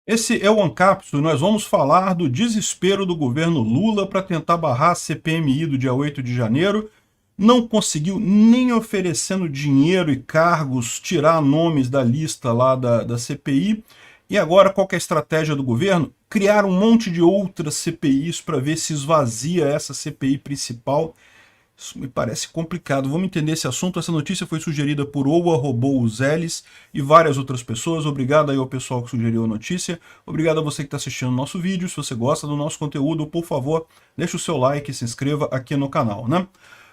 Esse é o Ancapsu, nós vamos falar do desespero do governo Lula para tentar barrar a CPMI do dia 8 de janeiro. Não conseguiu nem oferecendo dinheiro e cargos tirar nomes da lista lá da CPI. E agora qual que é a estratégia do governo? Criar um monte de outras CPIs para ver se esvazia essa CPI principal. Isso me parece complicado. Vamos entender esse assunto. Essa notícia foi sugerida por Oa Robô Zeles e várias outras pessoas. Obrigado aí ao pessoal que sugeriu a notícia. Obrigado a você que está assistindo o nosso vídeo. Se você gosta do nosso conteúdo, por favor, deixe o seu like e se inscreva aqui no canal, né?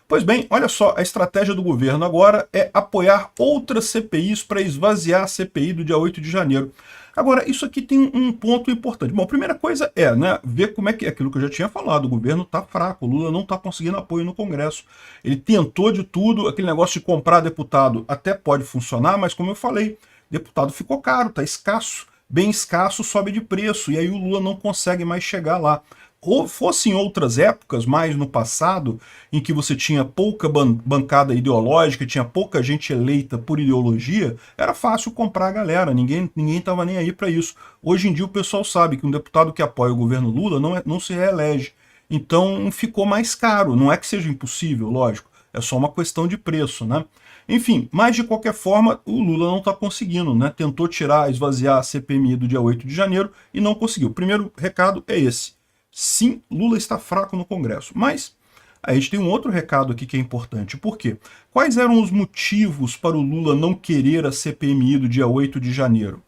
Pois bem, olha só, a estratégia do governo agora é apoiar outras CPIs para esvaziar a CPI do dia 8 de janeiro. Agora, isso aqui tem um ponto importante. Bom, a primeira coisa é, né, ver como é que é aquilo que eu já tinha falado, o governo está fraco, o Lula não está conseguindo apoio no Congresso. Ele tentou de tudo, aquele negócio de comprar deputado até pode funcionar, mas como eu falei, deputado ficou caro, está escasso, bem escasso, sobe de preço, e aí o Lula não consegue mais chegar lá. Ou fosse em outras épocas, mais no passado, em que você tinha pouca bancada ideológica, tinha pouca gente eleita por ideologia, era fácil comprar a galera, ninguém estava nem aí para isso. Hoje em dia o pessoal sabe que um deputado que apoia o governo Lula não se reelege. Então ficou mais caro, não é que seja impossível, lógico, é só uma questão de preço, né? Enfim, mas de qualquer forma, o Lula não está conseguindo, né? Tentou esvaziar a CPMI do dia 8 de janeiro e não conseguiu. O primeiro recado é esse. Sim, Lula está fraco no Congresso, mas a gente tem um outro recado aqui que é importante. Por quê? Quais eram os motivos para o Lula não querer a CPMI do dia 8 de janeiro?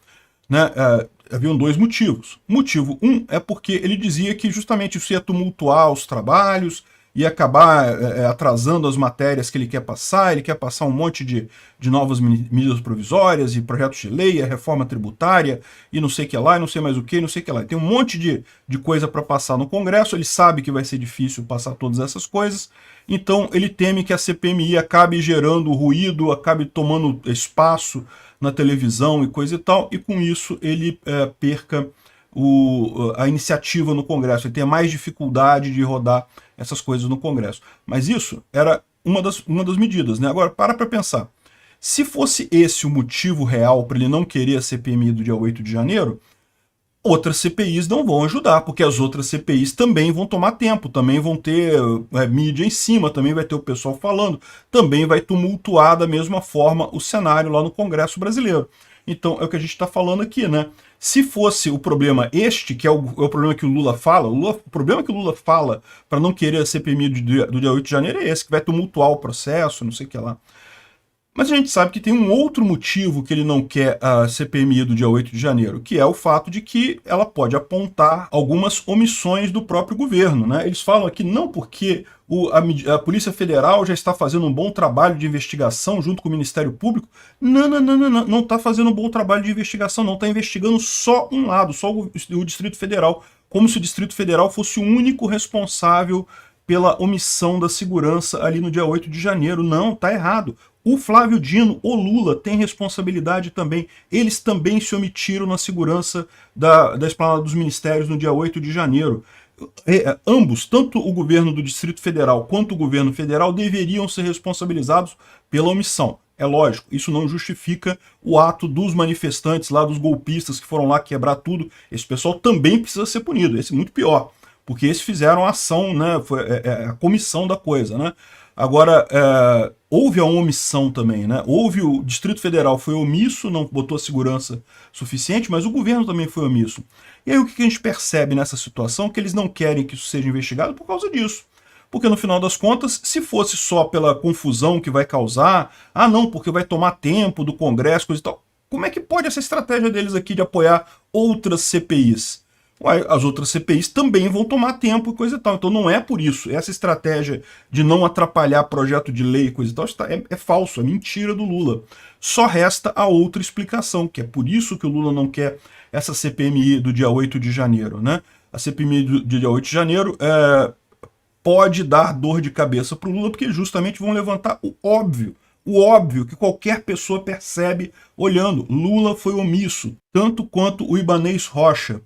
Né? Haviam dois motivos. Motivo um é porque ele dizia que justamente isso ia tumultuar os trabalhos, ia acabar atrasando as matérias que ele quer passar um monte de novas medidas provisórias e projetos de lei, a reforma tributária e não sei o que lá, e não sei mais o que, não sei o que lá. Tem um monte de coisa para passar no Congresso, ele sabe que vai ser difícil passar todas essas coisas, então ele teme que a CPMI acabe gerando ruído, acabe tomando espaço na televisão e coisa e tal, e com isso ele perca a iniciativa no Congresso, ele tenha mais dificuldade de rodar essas coisas no Congresso. Mas isso era uma das medidas, né? Agora, para pensar. Se fosse esse o motivo real para ele não querer a CPMI do dia 8 de janeiro, outras CPIs não vão ajudar, porque as outras CPIs também vão tomar tempo, também vão ter mídia em cima, também vai ter o pessoal falando, também vai tumultuar da mesma forma o cenário lá no Congresso brasileiro. Então é o que a gente está falando aqui, né? Se fosse o problema este, que é o problema que o Lula fala, o problema que o Lula fala para não querer a CPMI do dia 8 de janeiro é esse, que vai tumultuar o processo, não sei o que lá. Mas a gente sabe que tem um outro motivo que ele não quer a CPMI do dia 8 de janeiro, que é o fato de que ela pode apontar algumas omissões do próprio governo, né? Eles falam aqui não porque a Polícia Federal já está fazendo um bom trabalho de investigação junto com o Ministério Público. Não está fazendo um bom trabalho de investigação, não está investigando só um lado, só o Distrito Federal, como se o Distrito Federal fosse o único responsável pela omissão da segurança ali no dia 8 de janeiro. Não, tá errado. O Flávio Dino, o Lula, tem responsabilidade também. Eles também se omitiram na segurança da esplanada dos ministérios no dia 8 de janeiro. Ambos, tanto o governo do Distrito Federal quanto o governo federal, deveriam ser responsabilizados pela omissão. É lógico, isso não justifica o ato dos manifestantes lá, dos golpistas que foram lá quebrar tudo. Esse pessoal também precisa ser punido, esse é muito pior, porque eles fizeram a ação, né, foi a comissão da coisa, né? Agora, houve a omissão também, né? O Distrito Federal foi omisso, não botou segurança suficiente, mas o governo também foi omisso. E aí o que a gente percebe nessa situação? Que eles não querem que isso seja investigado por causa disso. Porque no final das contas, se fosse só pela confusão que vai causar, não, porque vai tomar tempo do Congresso, coisa e tal, como é que pode essa estratégia deles aqui de apoiar outras CPIs? As outras CPIs também vão tomar tempo e coisa e tal. Então não é por isso. Essa estratégia de não atrapalhar projeto de lei e coisa e tal é falso, é mentira do Lula. Só resta a outra explicação, que é por isso que o Lula não quer essa CPMI do dia 8 de janeiro, né? A CPMI do dia 8 de janeiro pode dar dor de cabeça para o Lula, porque justamente vão levantar o óbvio que qualquer pessoa percebe olhando. Lula foi omisso, tanto quanto o Ibanez Rocha.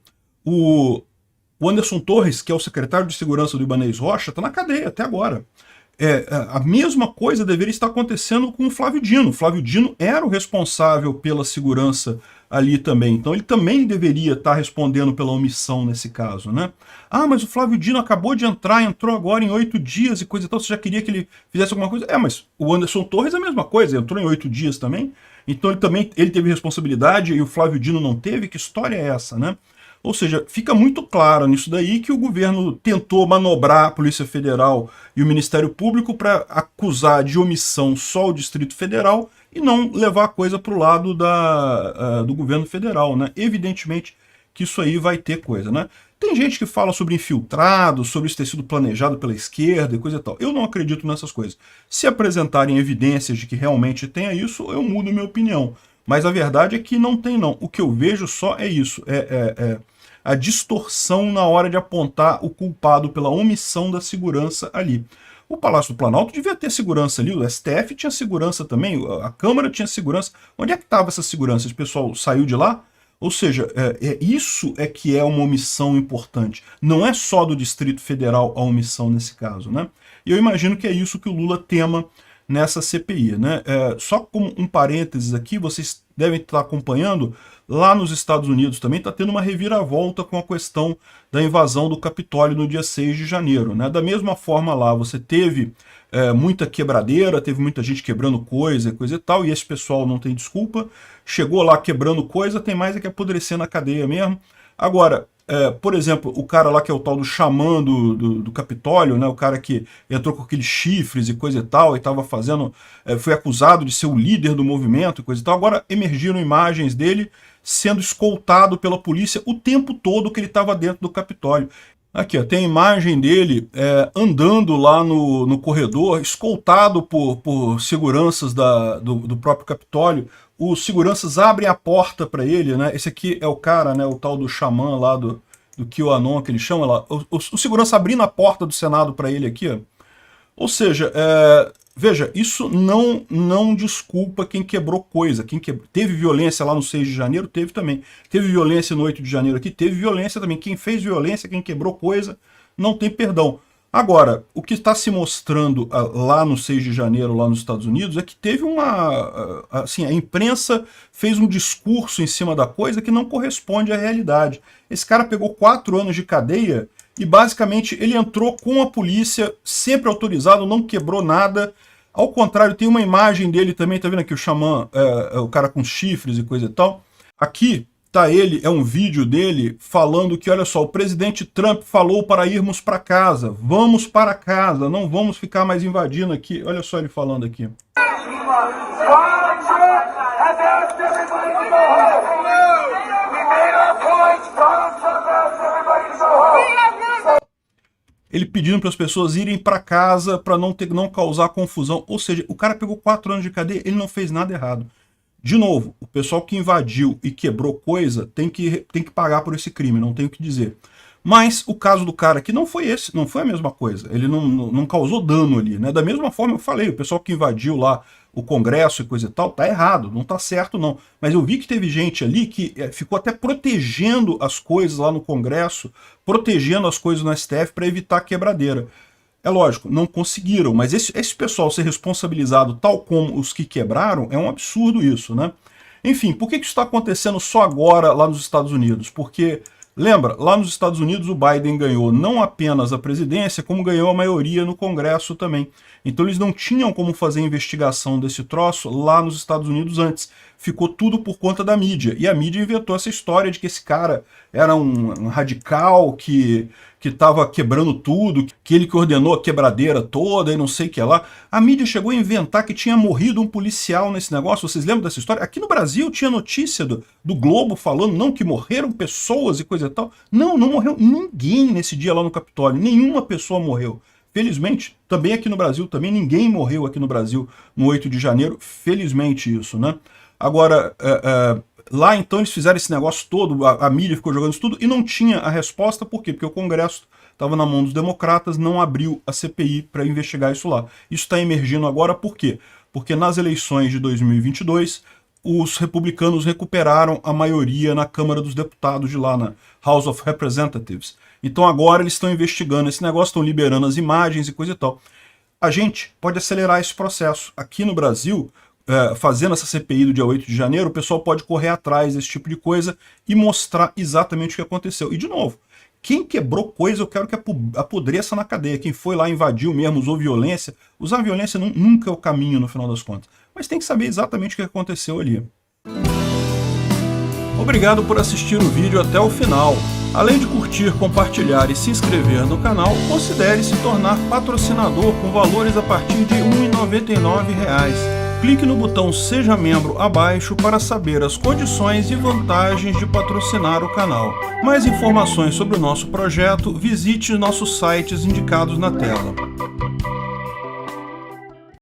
O Anderson Torres, que é o secretário de segurança do Ibanez Rocha, está na cadeia até agora. A mesma coisa deveria estar acontecendo com o Flávio Dino. O Flávio Dino era o responsável pela segurança ali também. Então ele também deveria estar respondendo pela omissão nesse caso, né? Ah, mas o Flávio Dino acabou de entrar, entrou agora em 8 dias e coisa e tal, você já queria que ele fizesse alguma coisa? É, mas o Anderson Torres é a mesma coisa, entrou em 8 dias também, então ele teve responsabilidade e o Flávio Dino não teve, que história é essa, né? Ou seja, fica muito claro nisso daí que o governo tentou manobrar a Polícia Federal e o Ministério Público para acusar de omissão só o Distrito Federal e não levar a coisa para o lado do governo federal, né? Evidentemente que isso aí vai ter coisa, né? Tem gente que fala sobre infiltrado, sobre isso ter sido planejado pela esquerda e coisa e tal. Eu não acredito nessas coisas. Se apresentarem evidências de que realmente tenha isso, eu mudo minha opinião. Mas a verdade é que não tem, não. O que eu vejo só é isso, a distorção na hora de apontar o culpado pela omissão da segurança ali. O Palácio do Planalto devia ter segurança ali, o STF tinha segurança também, a Câmara tinha segurança. Onde é que estava essa segurança? Esse pessoal saiu de lá? Ou seja, isso é que é uma omissão importante. Não é só do Distrito Federal a omissão nesse caso, né? E eu imagino que é isso que o Lula tema nessa CPI, né? Só como um parênteses aqui, vocês devem estar acompanhando, lá nos Estados Unidos também está tendo uma reviravolta com a questão da invasão do Capitólio no dia 6 de janeiro, né? Da mesma forma lá, você teve muita quebradeira, teve muita gente quebrando coisa e tal, e esse pessoal não tem desculpa, chegou lá quebrando coisa, tem mais é que apodrecer na cadeia mesmo. Agora, por exemplo, o cara lá que é o tal do xamã do Capitólio, né, o cara que entrou com aqueles chifres e coisa e tal, e estava fazendo, foi acusado de ser o líder do movimento e coisa e tal, agora emergiram imagens dele sendo escoltado pela polícia o tempo todo que ele estava dentro do Capitólio. Aqui, ó, tem a imagem dele andando lá no corredor, escoltado por seguranças do próprio Capitólio. Os seguranças abrem a porta para ele, né? Esse aqui é o cara, né? O tal do xamã lá do QAnon, que ele chama lá. O segurança abrindo a porta do Senado para ele aqui, ó. Ou seja, veja, isso não desculpa quem quebrou coisa. Teve violência lá no 6 de janeiro? Teve também. Teve violência no 8 de janeiro aqui? Teve violência também. Quem fez violência, quem quebrou coisa, não tem perdão. Agora, o que está se mostrando lá no 6 de janeiro, lá nos Estados Unidos, é que teve assim, a imprensa fez um discurso em cima da coisa que não corresponde à realidade. Esse cara pegou 4 anos de cadeia e basicamente ele entrou com a polícia, sempre autorizado, não quebrou nada. Ao contrário, tem uma imagem dele também, tá vendo aqui o xamã, o cara com chifres e coisa e tal. Aqui tá ele, é um vídeo dele falando que, olha só, o presidente Trump falou para irmos para casa, vamos para casa, não vamos ficar mais invadindo aqui. Olha só ele falando aqui. Ele pedindo para as pessoas irem para casa para não causar confusão. Ou seja, o cara pegou 4 anos de cadeia, ele não fez nada errado. De novo, o pessoal que invadiu e quebrou coisa tem que pagar por esse crime, não tenho o que dizer. Mas o caso do cara aqui não foi esse, não foi a mesma coisa. Ele não causou dano ali, né? Da mesma forma eu falei, o pessoal que invadiu lá o Congresso e coisa e tal, tá errado, não tá certo não. Mas eu vi que teve gente ali que ficou até protegendo as coisas lá no Congresso, protegendo as coisas no STF para evitar quebradeira. É lógico, não conseguiram, mas esse pessoal ser responsabilizado tal como os que quebraram, é um absurdo isso, né? Enfim, por que isso está acontecendo só agora lá nos Estados Unidos? Porque, lembra, lá nos Estados Unidos o Biden ganhou não apenas a presidência, como ganhou a maioria no Congresso também. Então eles não tinham como fazer investigação desse troço lá nos Estados Unidos antes. Ficou tudo por conta da mídia. E a mídia inventou essa história de que esse cara era um radical que estava quebrando tudo, que ele que ordenou a quebradeira toda e não sei o que lá. A mídia chegou a inventar que tinha morrido um policial nesse negócio. Vocês lembram dessa história? Aqui no Brasil tinha notícia do Globo falando, não, que morreram pessoas e coisa e tal. Não morreu ninguém nesse dia lá no Capitólio. Nenhuma pessoa morreu. Felizmente, também aqui no Brasil, também ninguém morreu aqui no Brasil no 8 de janeiro. Felizmente isso, né? Agora, lá então eles fizeram esse negócio todo, a mídia ficou jogando isso tudo e não tinha a resposta, por quê? Porque o Congresso estava na mão dos democratas, não abriu a CPI para investigar isso lá. Isso está emergindo agora por quê? Porque nas eleições de 2022, os republicanos recuperaram a maioria na Câmara dos Deputados de lá, na House of Representatives. Então agora eles estão investigando esse negócio, estão liberando as imagens e coisa e tal. A gente pode acelerar esse processo. Aqui no Brasil, fazendo essa CPI do dia 8 de janeiro, o pessoal pode correr atrás desse tipo de coisa e mostrar exatamente o que aconteceu. E, de novo, quem quebrou coisa, eu quero que apodreça na cadeia. Quem foi lá, invadiu mesmo, usou violência. Usar violência nunca é o caminho, no final das contas. Mas tem que saber exatamente o que aconteceu ali. Obrigado por assistir o vídeo até o final. Além de curtir, compartilhar e se inscrever no canal, considere se tornar patrocinador com valores a partir de R$ 1,99. Clique no botão Seja Membro abaixo para saber as condições e vantagens de patrocinar o canal. Mais informações sobre o nosso projeto, visite nossos sites indicados na tela.